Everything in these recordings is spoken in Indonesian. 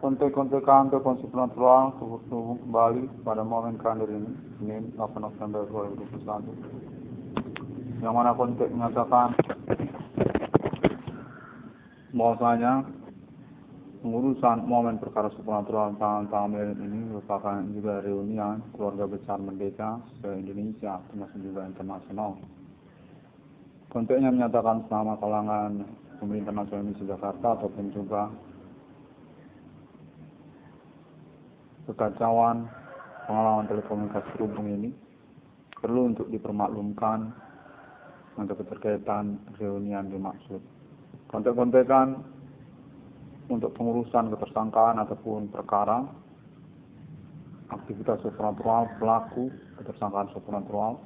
Kontek-kontekan supernatural terhubung kembali pada momen kalender ini, Senin 8 November 2021, yang mana kontek menyatakan bahwasanya pengurusan momen perkara supernatural tahun ini merupakan juga reunian keluarga besar Merdeka se-Indonesia, termasuk juga internasional. Konteknya menyatakan selama kalangan pemerintah nasional Indonesia Jakarta ataupun juga kekacauan pengalaman telekomunikasi terhubung ini perlu untuk dipermaklumkan untuk keterkaitan reunian dimaksud. Kontek-kontekan untuk pengurusan ketersangkaan ataupun perkara aktivitas supernatural pelaku ketersangkaan supernatural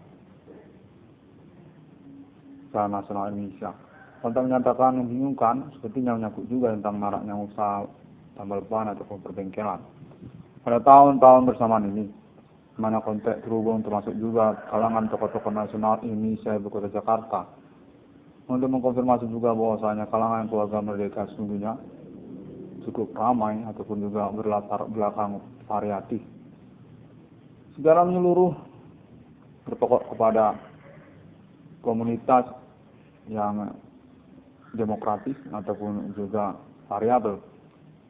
secara nasional Indonesia. Kontek menyatakan membingungkan, sepertinya menyangkut juga tentang maraknya usaha tambal ban ataupun perbengkelan pada tahun-tahun bersamaan ini, mana kontek terhubung termasuk juga kalangan tokoh-tokoh nasional Indonesia Ibu Kota Jakarta untuk mengkonfirmasi juga bahwasanya kalangan keluarga Merdeka sesungguhnya cukup ramai ataupun juga berlatar belakang variatif. Secara menyeluruh berpokok kepada komunitas yang demokratis ataupun juga variabel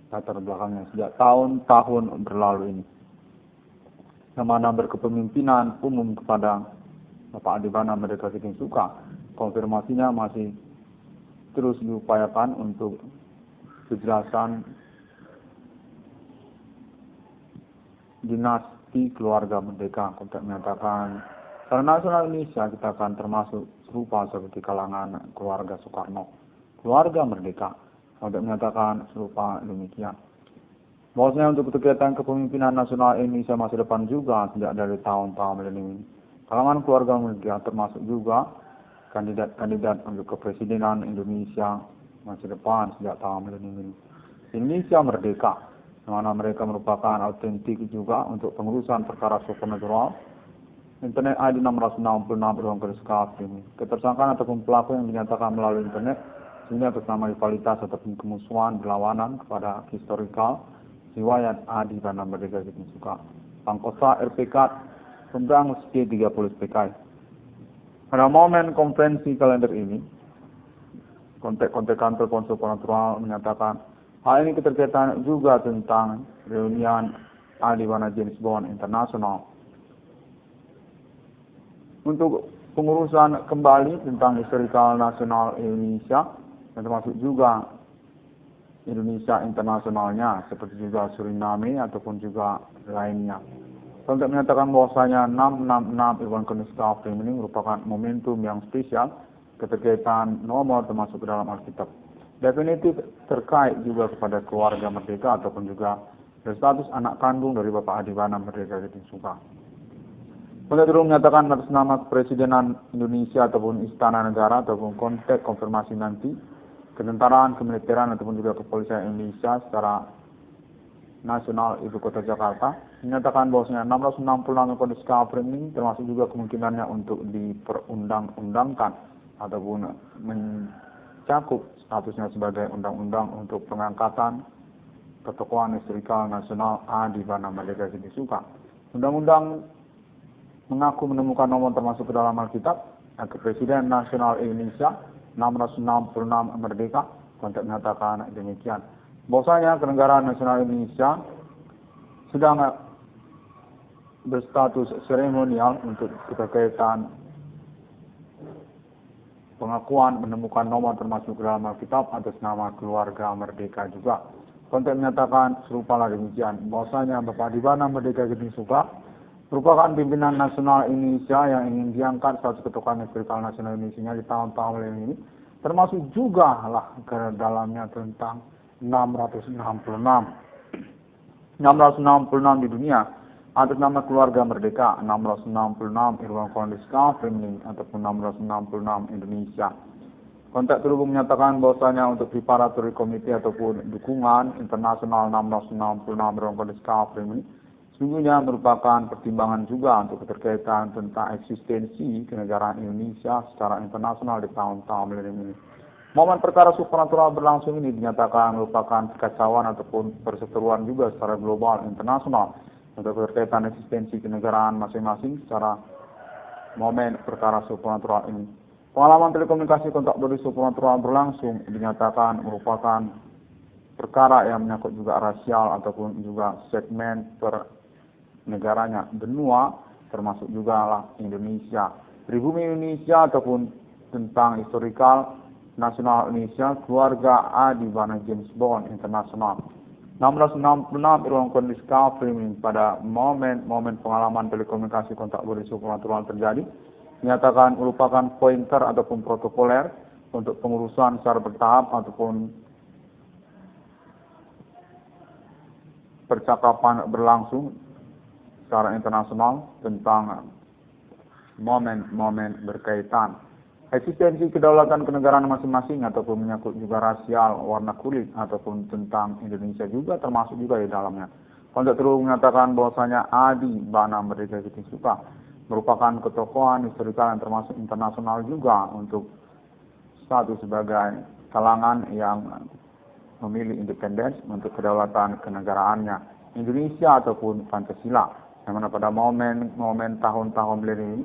latar belakangnya sejak tahun-tahun berlalu ini, yang mana berkepemimpinan umum kepada Bapak Adibana Merdeka Suka. Konfirmasinya masih terus diupayakan untuk kejelasan dinasti keluarga Merdeka. Kontak menyatakan secara nasional Indonesia kita akan termasuk serupa seperti kalangan keluarga Soekarno, keluarga Merdeka. Untuk menyatakan serupa demikian. Bahwasanya untuk kegiatan kepemimpinan nasional Indonesia masa depan juga sejak dari tahun-tahun milenium ini, kalangan keluarga Merdeka termasuk juga kandidat-kandidat untuk kepresidenan Indonesia masa depan sejak tahun milenium ini. Indonesia Merdeka, di mana mereka merupakan autentik juga untuk pengurusan perkara supernatural. Internet ID 666 ruang garis ini. Ketersangkaan ataupun pelaku yang dinyatakan melalui internet sehingga atas nama rivalitas ataupun kemusuhan berlawanan kepada historikal riwayat Adibana Merdeka Suka Pangkosa RPK Pemberang SC30 PKI. Pada momen konferensi kalender ini, kontek-kontekan telepon supernatural menyatakan hal ini keterkaitan juga tentang reunian Adibana James Bond Internasional untuk pengurusan kembali tentang historikal nasional Indonesia, dan termasuk juga Indonesia internasionalnya seperti juga Suriname ataupun juga lainnya. Untuk menyatakan bahwasanya 666 Irwan Koniska ini merupakan momentum yang spesial keterkaitan nomor termasuk dalam Alkitab. Definitif terkait juga kepada keluarga Merdeka ataupun juga berstatus anak kandung dari Bapak Adibana Merdeka Suka. Kontek terus menyatakan atas nama Kepresidenan Indonesia ataupun Istana Negara ataupun konteks konfirmasi nanti ketentaraan, kemiliteran ataupun juga kepolisian Indonesia secara nasional Ibu Kota Jakarta menyatakan bahwasanya 666 kode Skafrin ini termasuk juga kemungkinannya untuk diperundang-undangkan ataupun mencakup statusnya sebagai undang-undang untuk pengangkatan ketokohan historikal nasional Adibana Merdeka Suka. Undang-undang mengaku menemukan nomor termasuk ke dalam Alkitab Kepresiden Nasional Indonesia 666 Merdeka. Kontak menyatakan demikian. Bahwasanya Kenegaraan Nasional Indonesia sedang berstatus seremonial untuk keterkaitan pengakuan menemukan nomor termasuk dalam Alkitab atas nama keluarga Merdeka juga. Kontak menyatakan serupalah demikian. Bahwasanya Bapak Adibana Merdeka Suka merupakan pimpinan nasional Indonesia yang ingin diangkat status ketokohan historikal nasional Indonesia di tahun-tahun ini, termasuk juga lah ke dalamnya tentang 666 di dunia atas nama keluarga Merdeka, 666 Irwan Koniska Femini ataupun 666 Indonesia. Kontak terhubung menyatakan bahwasanya untuk preparatory committee ataupun dukungan internasional 666 Irwan Koniska Femini sesungguhnya merupakan pertimbangan juga untuk keterkaitan tentang eksistensi kenegaraan Indonesia secara internasional di tahun-tahun milenium ini. Momen perkara supranatural berlangsung ini dinyatakan merupakan kekacauan ataupun perseteruan juga secara global internasional untuk berkaitan eksistensi kenegaraan masing-masing secara momen perkara supranatural ini. Pengalaman telekomunikasi kontak berdiri supranatural berlangsung dinyatakan merupakan perkara yang menyangkut juga rasial ataupun juga segmen per negaranya, benua termasuk juga lah Indonesia. Pribumi Indonesia ataupun tentang historikal nasional Indonesia, keluarga A di mana James Bond Internasional. 1666 Irwin Discovery pada momen pengalaman telekomunikasi kontak berdiri supranatural terjadi, dinyatakan merupakan pointer ataupun protokoler untuk pengurusan secara bertahap ataupun percakapan berlangsung secara internasional tentang momen-momen berkaitan eksistensi kedaulatan kenegaraan masing-masing ataupun menyangkut juga rasial, warna kulit ataupun tentang Indonesia juga termasuk juga di dalamnya. Kontak terus menyatakan bahwasanya Adi Bana Merdeka Kita Suka merupakan ketokohan historikal yang termasuk internasional juga untuk satu sebagai kalangan yang memilih independen untuk kedaulatan kenegaraannya Indonesia ataupun Pancasila. Yang mana pada momen tahun-tahun beliau ini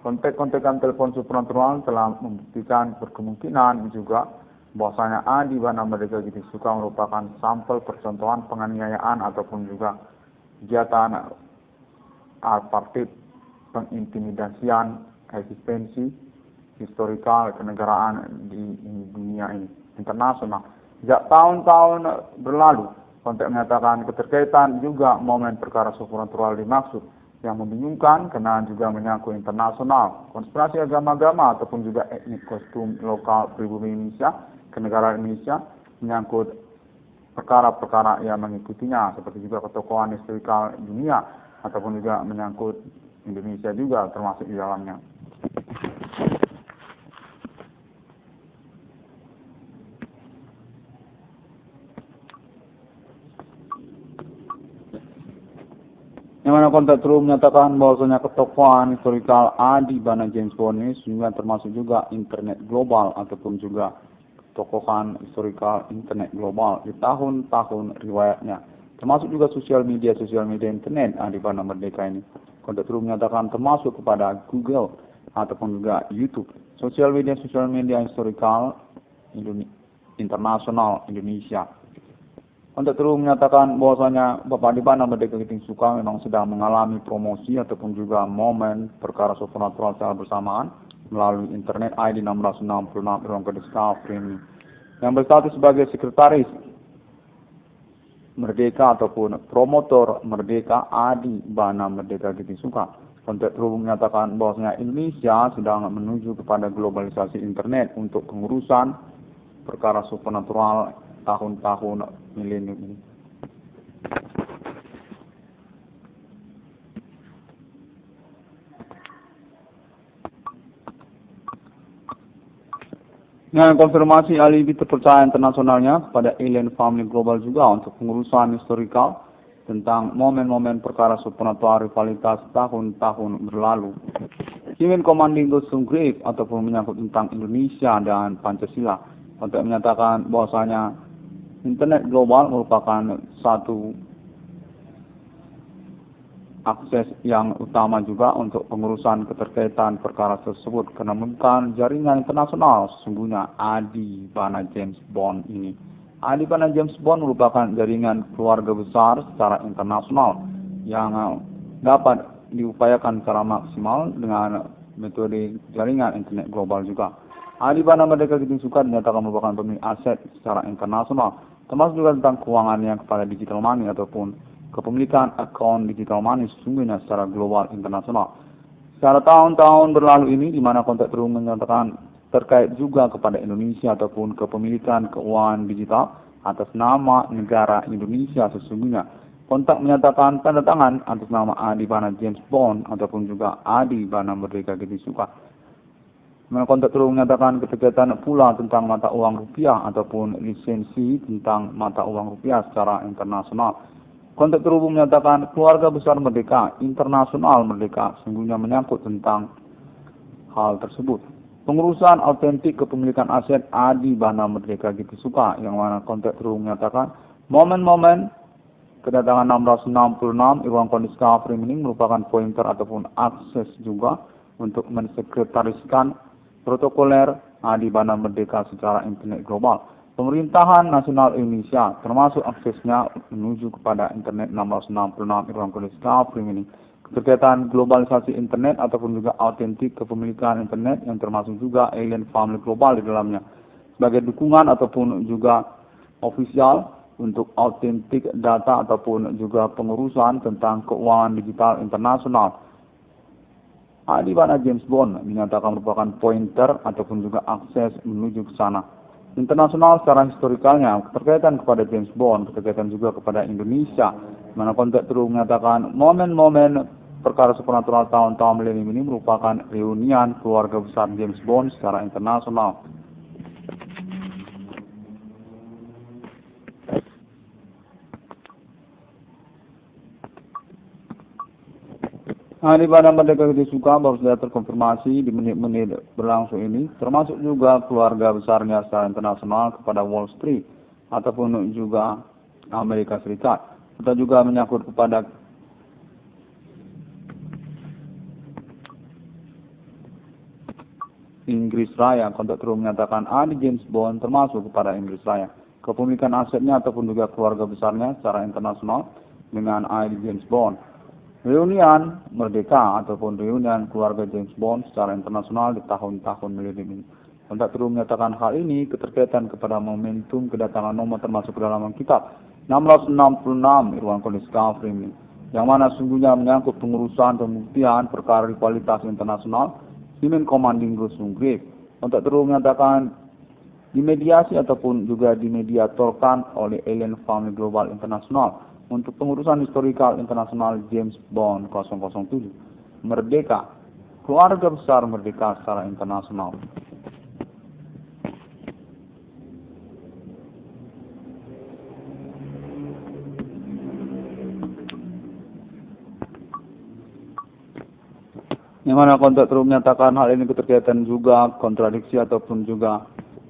kontak-kontakan telepon supranatural telah membuktikan berkemungkinan juga bahwasanya Adi Bana Merdeka Kita Suka merupakan sampel percontohan penganiayaan ataupun juga kegiatan apartheid, pengintimidasian eksistensi historikal kenegaraan di dunia ini internasional. Sejak tahun-tahun berlalu, kontak menyatakan keterkaitan juga momen perkara supranatural dimaksud yang membingungkan karena juga menyangkut internasional, konspirasi agama-agama ataupun juga etnik kostum lokal pribumi Indonesia, kenegaraan Indonesia, menyangkut perkara-perkara yang mengikutinya seperti juga ketokohan historikal dunia ataupun juga menyangkut Indonesia juga termasuk di dalamnya. Yang mana kontak terus menyatakan bahwasanya ketokohan historikal Adi Bana James Bond ini juga termasuk juga internet global ataupun juga ketokohan historikal internet global di tahun-tahun riwayatnya. Termasuk juga sosial media internet Adi Bana Merdeka ini. Kontak terus menyatakan termasuk kepada Google ataupun juga YouTube. Sosial media historikal internasional Indonesia. Kontak terus menyatakan bahwasanya Bapak Adi Bana Merdeka Kita Suka memang sedang mengalami promosi ataupun juga momen perkara supranatural secara bersamaan melalui internet ID 1666 Irwin Discovery ini yang berstatus sebagai sekretaris Merdeka ataupun promotor Merdeka Adi Bana Merdeka Kita Suka. Kontak terus menyatakan bahwasanya Indonesia sedang menuju kepada globalisasi internet untuk pengurusan perkara supranatural tahun-tahun milenium ini. Dengan konfirmasi alibi terpercaya internasionalnya kepada Alien Family Global juga untuk pengurusan historikal tentang momen-momen perkara supranatural rivalitas tahun-tahun berlalu. Kimin Commanding Gosung Grave ataupun menyangkut tentang Indonesia dan Pancasila untuk menyatakan bahwasanya internet global merupakan satu akses yang utama juga untuk pengurusan keterkaitan perkara tersebut karena merupakan jaringan internasional sesungguhnya Adi Bana James Bond ini. Adi Bana James Bond merupakan jaringan keluarga besar secara internasional yang dapat diupayakan secara maksimal dengan metode jaringan internet global juga. Adi Bana Merdeka Kita Suka dinyatakan merupakan pemilik aset secara internasional, termasuk juga tentang keuangannya kepada digital money ataupun kepemilikan akun digital money sesungguhnya secara global internasional. Secara tahun-tahun berlalu ini, di mana kontak terus menyatakan terkait juga kepada Indonesia ataupun kepemilikan keuangan digital atas nama negara Indonesia sesungguhnya. Kontak menyatakan tanda tangan atas nama Adi Bana James Bond ataupun juga Adi Bana Merdeka Kita Suka. Kontak terus menyatakan keterkaitan pula tentang mata uang rupiah ataupun lisensi tentang mata uang rupiah secara internasional. Kontak terus menyatakan keluarga besar merdeka, internasional merdeka, sungguhnya menyangkut tentang hal tersebut. Pengurusan autentik kepemilikan aset Adi Bana Merdeka Gitu Suka, yang mana konteks terus menyatakan momen-momen kedatangan 666 Irwan Discovery ini merupakan pointer ataupun akses juga untuk mensekretariskan protokoler Adi Bana Merdeka secara internet global. Pemerintahan Nasional Indonesia termasuk aksesnya menuju kepada internet 666 Irwan Discovery ini. Keterkaitan globalisasi internet ataupun juga autentik kepemilikan internet yang termasuk juga alien family global di dalamnya. Sebagai dukungan ataupun juga ofisial untuk autentik data ataupun juga pengurusan tentang keuangan digital internasional. Adi Bana James Bond dinyatakan merupakan pointer ataupun juga akses menuju ke sana. Internasional secara historikalnya, keterkaitan kepada James Bond, keterkaitan juga kepada Indonesia, mana konteks terus menyatakan momen-momen perkara supernatural tahun-tahun milenium ini merupakan reunian keluarga besar James Bond secara internasional. Adi Bana Merdeka Gitu Suka baru saja terkonfirmasi di menit-menit berlangsung ini, termasuk juga keluarga besarnya secara internasional kepada Wall Street ataupun juga Amerika Serikat. Kita juga menyangkut kepada Inggris Raya. Konteks terus menyatakan Adi James Bond termasuk kepada Inggris Raya. Kepemilikan asetnya ataupun juga keluarga besarnya secara internasional dengan Adi James Bond. Reunian Merdeka ataupun reunian keluarga James Bond secara internasional di tahun-tahun milenium ini. Konteks terus menyatakan hal ini keterkaitan kepada momentum kedatangan nomor termasuk ke dalam kitab 666 Irwan Discovery ini, yang mana sungguhnya menyangkut pengurusan pembuktian perkara kualitas internasional Human Commanding Group Grave. Konteks terus menyatakan dimediasi ataupun juga dimediatorkan oleh Alien Family Global Internasional untuk pengurusan historikal internasional James Bond 007. Merdeka, keluarga besar Merdeka secara internasional. Yang mana konteks terus menyatakan hal ini keterkaitan juga kontradiksi ataupun juga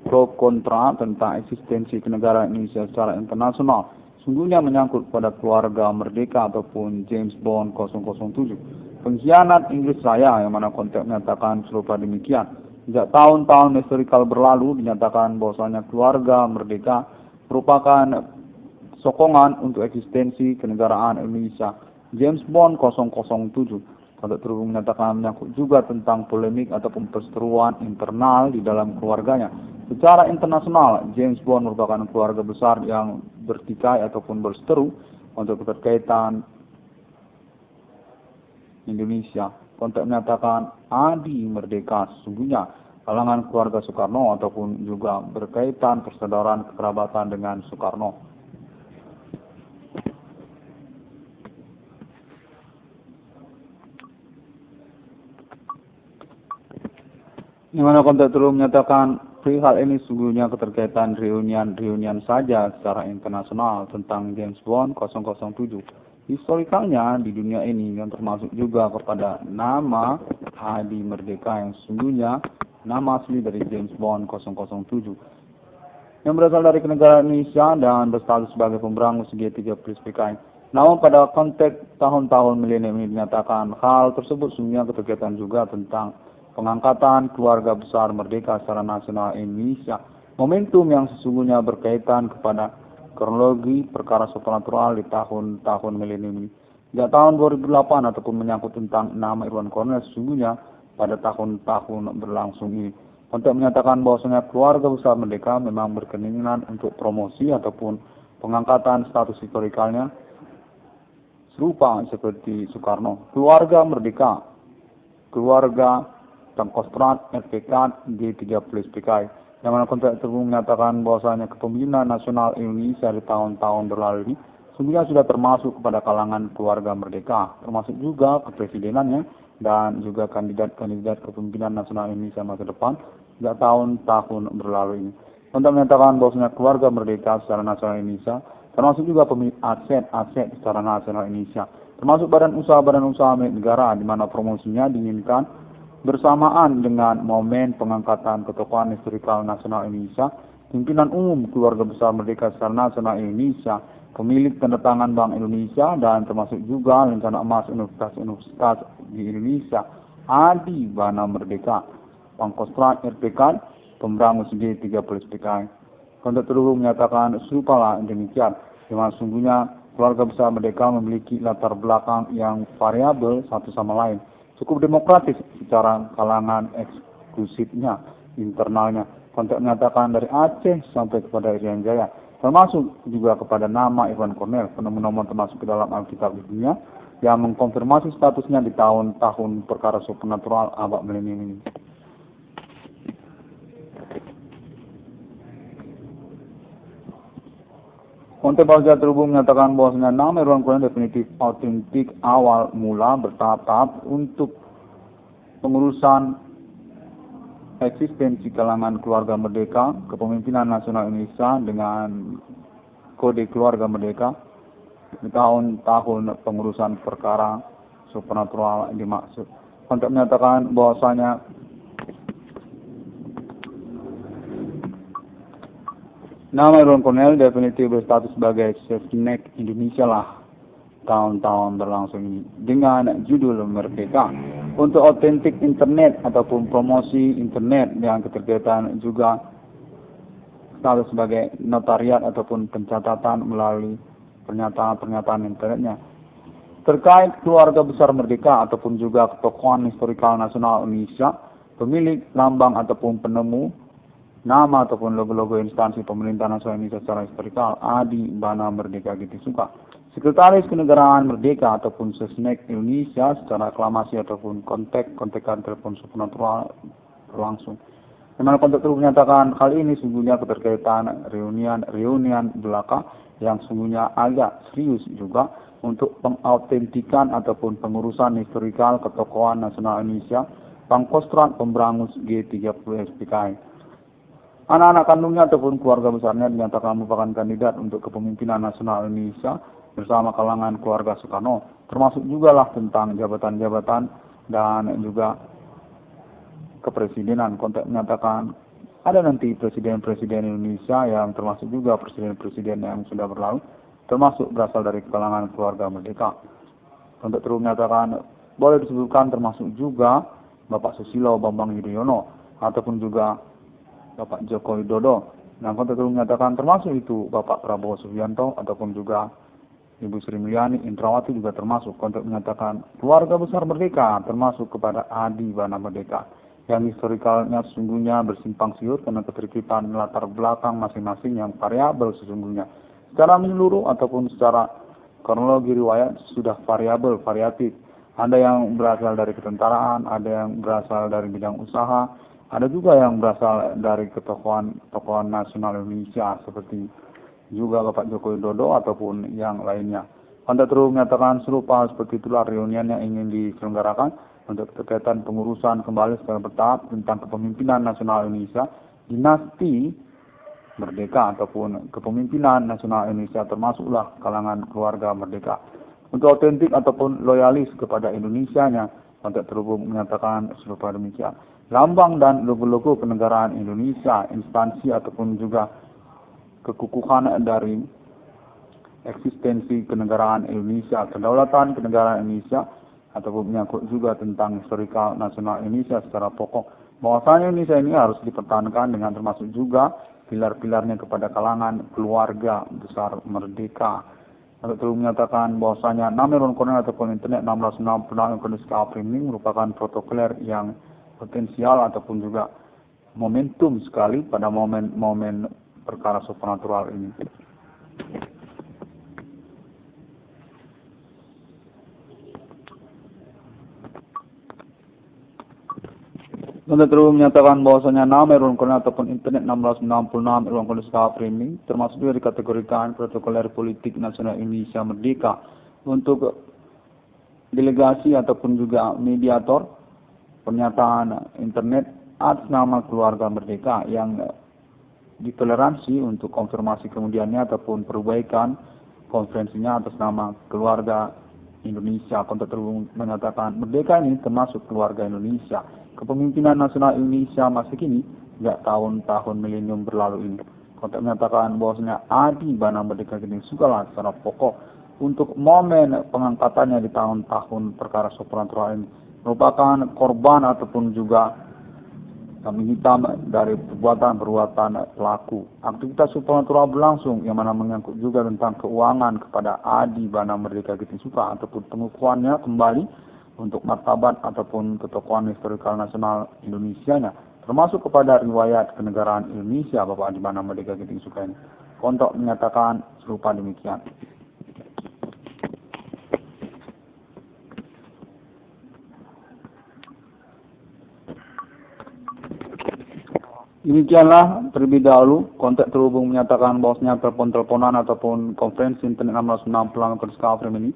pro kontra tentang eksistensi kenegaraan Indonesia secara internasional. Sungguhnya menyangkut pada keluarga Merdeka ataupun James Bond 007. Pengkhianat Inggris Raya, yang mana konteks menyatakan serupa demikian. Sejak tahun-tahun historikal berlalu dinyatakan bahwasanya keluarga Merdeka merupakan sokongan untuk eksistensi kenegaraan Indonesia. James Bond 007. Konteks terus menyatakan menyangkut juga tentang polemik ataupun perseteruan internal di dalam keluarganya. Secara internasional, James Bond merupakan keluarga besar yang bertikai ataupun berseteru untuk keterkaitan Indonesia. Konteks menyatakan Adi Merdeka sesungguhnya kalangan keluarga Soekarno ataupun juga berkaitan persaudaraan kekerabatan dengan Soekarno. Di mana konteks terus menyatakan perihal ini sungguhnya keterkaitan reunian saja secara internasional tentang James Bond 007. Historikalnya di dunia ini yang termasuk juga kepada nama Adi Merdeka yang sesungguhnya nama asli dari James Bond 007 yang berasal dari kenegaraan Indonesia dan berstatus sebagai pemberangus G30 PKI. Namun pada konteks tahun-tahun milenium ini dinyatakan hal tersebut sungguhnya keterkaitan juga tentang pengangkatan keluarga besar Merdeka secara nasional Indonesia. Momentum yang sesungguhnya berkaitan kepada kronologi perkara supernatural di tahun-tahun milenium ini. Sejak tahun 2008 ataupun menyangkut tentang nama Irwan Cornell sesungguhnya pada tahun-tahun berlangsung ini. Untuk menyatakan bahwasanya keluarga besar Merdeka memang berkeinginan untuk promosi ataupun pengangkatan status historikalnya serupa seperti Soekarno. Keluarga Merdeka, keluarga Tangkostrat, RPK, G30 PKI. Yang mana konteks tersebut menyatakan bahwasanya kepemimpinan nasional Indonesia di tahun-tahun berlalu ini sungguhnya sudah termasuk kepada kalangan keluarga Merdeka, termasuk juga kepresidenannya dan juga kandidat-kandidat kepemimpinan nasional Indonesia masa depan sejak tahun-tahun berlalu ini. Untuk menyatakan bahwasanya keluarga Merdeka secara nasional Indonesia termasuk juga pemilik aset-aset secara nasional Indonesia, termasuk badan usaha milik negara di mana promosinya diinginkan Bersamaan dengan momen pengangkatan ketokohan historikal nasional Indonesia, pimpinan umum Keluarga Besar Merdeka secara nasional Indonesia, pemilik tanda tangan Bank Indonesia, dan termasuk juga rencana emas universitas-universitas di Indonesia, Adi Bana Merdeka, Pangkostrat RPK, Pemberangus G30 SPK. Kontak terhubung menyatakan serupalah demikian, di mana sungguhnya Keluarga Besar Merdeka memiliki latar belakang yang variabel satu sama lain, cukup demokratis secara kalangan eksklusifnya, internalnya. Kontak menyatakan dari Aceh sampai kepada Irian Jaya, termasuk juga kepada nama Ivan Cornell, penemu nomor termasuk ke dalam Alkitab di dunia, yang mengkonfirmasi statusnya di tahun-tahun perkara supernatural abad milenium ini. Kontak Bahasa terhubung menyatakan bahwasanya nama Ivan Cornell definitif, autentik, awal mula, bertahap-tahap untuk pengurusan eksistensi kalangan keluarga merdeka, kepemimpinan nasional Indonesia dengan kode keluarga merdeka di tahun-tahun pengurusan perkara supernatural dimaksud. Kontak menyatakan bahwasanya nama Ivan Cornell definitif berstatus sebagai safety net Indonesia lah tahun-tahun berlangsung ini dengan judul Merdeka. Untuk autentik internet ataupun promosi internet yang keterkaitan juga status sebagai notariat ataupun pencatatan melalui pernyataan-pernyataan internetnya. Terkait Keluarga Besar Merdeka ataupun juga ketokohan historikal nasional Indonesia, pemilik lambang ataupun penemu nama ataupun logo-logo instansi pemerintah nasional Indonesia secara historikal, Adi Bana Merdeka Gitu Suka. Sekretaris Kenegaraan Merdeka ataupun Sesnek Indonesia secara aklamasi ataupun kontekan telepon supernatural berlangsung. Di mana kontak terus menyatakan hal ini sungguhnya keterkaitan reunian belaka yang sungguhnya agak serius juga untuk pengautentikan ataupun pengurusan historikal ketokohan nasional Indonesia, Pangkostrat Pemberangus G30 SPK. Anak-anak kandungnya ataupun keluarga besarnya dinyatakan merupakan kandidat untuk kepemimpinan nasional Indonesia bersama kalangan keluarga Soekarno, termasuk juga lah tentang jabatan-jabatan dan juga kepresidenan. Kontak menyatakan ada nanti presiden-presiden Indonesia yang termasuk juga presiden-presiden yang sudah berlalu, termasuk berasal dari kalangan keluarga merdeka. Kontak terus menyatakan boleh disebutkan termasuk juga Bapak Susilo Bambang Yudhoyono ataupun juga Bapak Joko Widodo. Dan kontak terus menyatakan termasuk itu Bapak Prabowo Subianto ataupun juga Ibu Sri Mulyani Indrawati juga termasuk. Kontak menyatakan Keluarga Besar Merdeka termasuk kepada Adi Bana Merdeka yang historikalnya sesungguhnya bersimpang siur karena keterkaitan latar belakang masing-masing yang variabel sesungguhnya. Secara menyeluruh ataupun secara kronologi riwayat sudah variatif. Ada yang berasal dari ketentaraan, ada yang berasal dari bidang usaha, ada juga yang berasal dari ketokohan nasional Indonesia seperti juga Bapak Joko Widodo ataupun yang lainnya. Kontak terus menyatakan serupa seperti itulah reunian yang ingin diselenggarakan untuk keterkaitan pengurusan kembali secara bertahap tentang kepemimpinan nasional Indonesia, dinasti merdeka ataupun kepemimpinan nasional Indonesia termasuklah kalangan keluarga merdeka. Untuk autentik ataupun loyalis kepada Indonesianya, kontak terhubung menyatakan serupa demikian. Lambang dan logo-logo kenegaraan Indonesia, instansi ataupun juga kekukuhan dari eksistensi kenegaraan Indonesia, kedaulatan kenegaraan Indonesia, ataupun menyangkut juga tentang historikal nasional Indonesia secara pokok. Bahwasanya Indonesia ini harus dipertahankan dengan termasuk juga pilar-pilarnya kepada kalangan keluarga besar merdeka. Untuk terus menyatakan bahwasanya nama Ivan Cornell ataupun internet 1666 yang kondisi ini merupakan protokoler yang potensial ataupun juga momentum sekali pada momen-momen perkara supernatural ini. Kontak terus menyatakan bahwasanya nama Ivan Cornell ataupun internet 1666 Ivan Cornell Framing termasuk juga dikategorikan protokoler politik nasional Indonesia Merdeka untuk delegasi ataupun juga mediator pernyataan internet atas nama keluarga merdeka yang ditoleransi untuk konfirmasi kemudiannya ataupun perbaikan konferensinya atas nama keluarga Indonesia. Kontak terhubung menyatakan merdeka ini termasuk keluarga Indonesia kepemimpinan nasional Indonesia masa kini sejak tahun-tahun milenium berlalu ini. Konteks menyatakan bahwasanya Adi Bana Merdeka Geting Sukala secara pokok untuk momen pengangkatannya di tahun-tahun perkara supranatural ini merupakan korban ataupun juga kambing hitam dari perbuatan-perbuatan pelaku. Aktivitas supranatural berlangsung yang mana menyangkut juga tentang keuangan kepada Adi Bana Merdeka Geting Sukala ataupun pengukuhannya kembali untuk martabat ataupun ketokohan historikal nasional Indonesia-nya, termasuk kepada riwayat kenegaraan Indonesia Bapak Adi Bana Merdeka Geting Sukala ini. Kontok menyatakan serupa demikian. Demikianlah terlebih dahulu kontak terhubung menyatakan bahwasanya telepon-teleponan ataupun konferensi internet 606 pelanggan Kodiska Afrim ini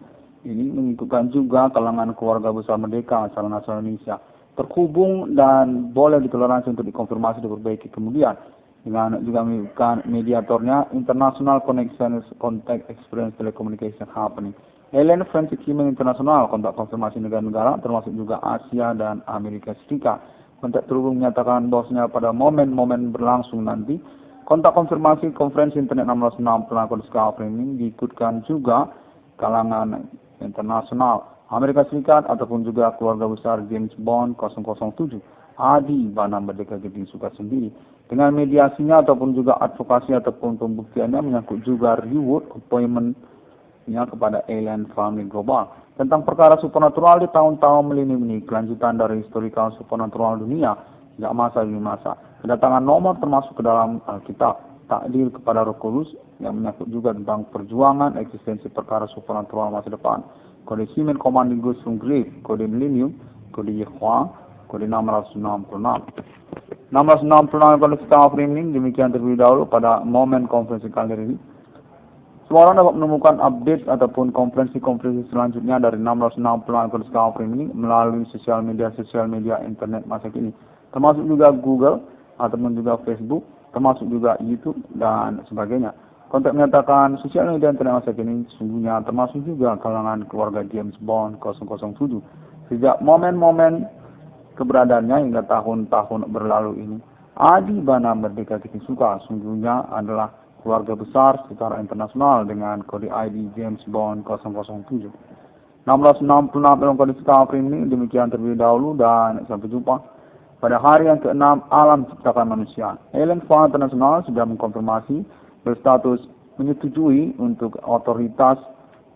mengikutkan juga kalangan keluarga besar Merdeka asal nasional Indonesia terhubung dan boleh ditoleransi untuk dikonfirmasi dan diperbaiki kemudian dengan juga mengikutkan mediatornya International Connections Contact Experience Telecommunication Company, Alien Forensic Human International, kontak konfirmasi negara-negara termasuk juga Asia dan Amerika Serikat. Kontak terhubung menyatakan bahwasanya pada momen-momen berlangsung nanti, kontak konfirmasi konferensi internet 606 pelanggan Kodiska Afrim ini diikutkan juga kalangan internasional Amerika Serikat ataupun juga keluarga besar James Bond 007 Adi Bana Merdeka Geting Sukala sendiri dengan mediasinya ataupun juga advokasi ataupun pembuktiannya menyangkut juga reward appointment-nya kepada Alien Family Global tentang perkara supernatural di tahun-tahun milenium ini, kelanjutan dari historical supernatural dunia sejak masa demi masa. Kedatangan nomor termasuk ke dalam Alkitab, takdir kepada Roh Kudus yang menyangkut juga tentang perjuangan eksistensi perkara supernatural masa depan. Kode Simen Komandingus Grave, kode milenium, kode Yehwa, kode 666. 666 kode Afrim ini demikian terlebih dahulu pada momen konferensi kali ini. Semua orang dapat menemukan update ataupun konferensi-konferensi selanjutnya dari 606 pelanggan Kodiska Afrim ini melalui sosial media internet masa kini, termasuk juga Google ataupun juga Facebook, termasuk juga YouTube dan sebagainya. Kontak menyatakan sosial media internet masa kini sesungguhnya termasuk juga kalangan keluarga James Bond 007 sejak momen-momen keberadaannya hingga tahun-tahun berlalu ini. Adi Bana Merdeka Geting Sukala sungguhnya adalah keluarga besar secara internasional dengan kode ID James Bond 007. 1666 dalam Kodiska Afrim ini demikian terlebih dahulu dan sampai jumpa pada hari yang ke-6 alam ciptakan manusia. Alien Family International sudah mengkonfirmasi berstatus menyetujui untuk otoritas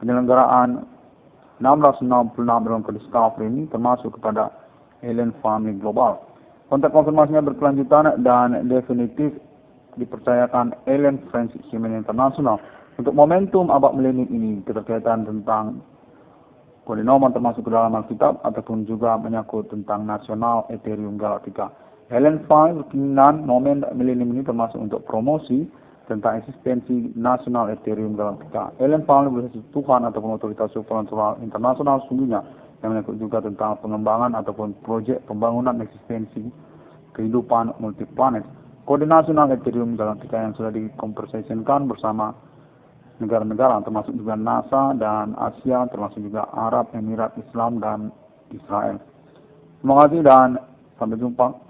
penyelenggaraan 1666 dalam Kodiska Afrim ini termasuk kepada Alien Family Global. Kontak konfirmasinya berkelanjutan dan definitif dipercayakan Alien Forensic Human International untuk momentum abad milenium ini keterkaitan tentang kode nomor termasuk ke dalam Alkitab ataupun juga menyangkut tentang nasional Ethereum Galactica. Alien Family berkeinginan momen milenium ini termasuk untuk promosi tentang eksistensi nasional Ethereum Galactica. Alien Family berhasil Tuhan ataupun otoritas supernatural internasional sungguhnya yang menyangkut juga tentang pengembangan ataupun proyek pembangunan eksistensi kehidupan multiplanet. Kode nasional Ethereum Galactica yang sudah dikonversasikan bersama negara-negara termasuk juga NASA dan Asia termasuk juga Arab, Emirat Islam dan Israel. Terima kasih dan sampai jumpa.